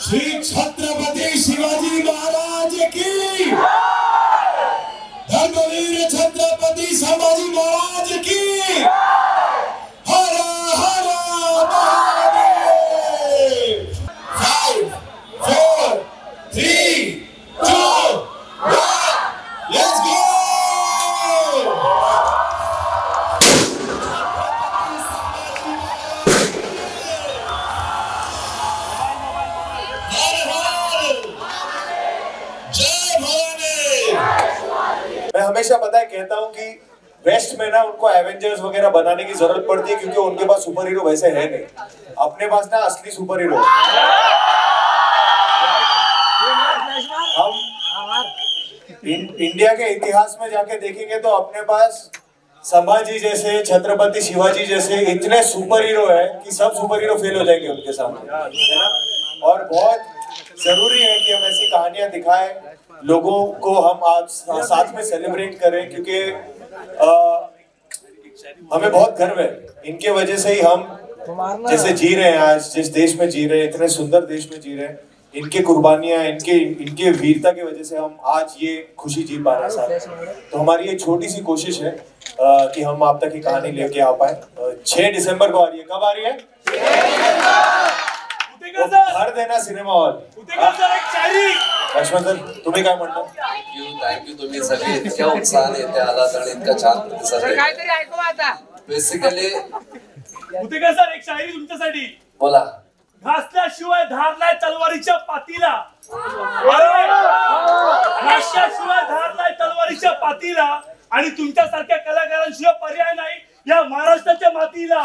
श्री छत्रपति शिवाजी महाराज की, धर्मवीर छत्रपति संभाजी महाराज की, हर हर Mahadev. 5 4 3 2 1 let's go. मैं हमेशा पता है कहता हूँ कि वेस्ट में ना उनको एवेंजर्स वगैरह बनाने की जरूरत पड़ती है क्योंकि उनके पास सुपर हीरो वैसे है नहीं। अपने पास ना असली सुपर हीरो हम इंडिया के इतिहास में जाके देखेंगे तो अपने पास संभाजी जैसे, छत्रपति शिवाजी जैसे इतने सुपर हीरो है कि सब सुपर हीरो फेल हो जाएंगे उनके सामने, है ना। और बहुत जरूरी है कि हम ऐसी कहानियां दिखाएं, लोगों को हम आज साथ में सेलिब्रेट करें क्योंकि हमें बहुत गर्व है। इनके वजह से ही हम जैसे जी रहे हैं आज, जिस देश में जी रहे हैं, इतने सुंदर देश में जी रहे हैं, इनके कुर्बानियां, इनके वीरता की वजह से हम आज ये खुशी जी पा रहे हैं साथ। तो हमारी ये छोटी सी कोशिश है कि हम आप तक ये कहानी लेके आ पाए। 6 दिसंबर को आ रही है। कब आ रही है? तो भर देना सिनेमा हॉल। लक्ष्मण सर, तुम्ही काय म्हणता? थँक्यू तुम्ही सगळे इतक्या उत्साहाने इथे आलात आणि इतका छान प्रतिसाद दिला। बेसिकली उतेकर सर, एक शायरी तुमच्यासाठी बोला। घासल्याशिवाय धारलाय तलवारीच्या पातीला, घासल्याशिवाय धारलाय तलवारीच्या पातीला, आणि तुमच्यासारख्या कलाकारांशिवाय पर्याय नाही या महाराष्ट्राच्या मातीला।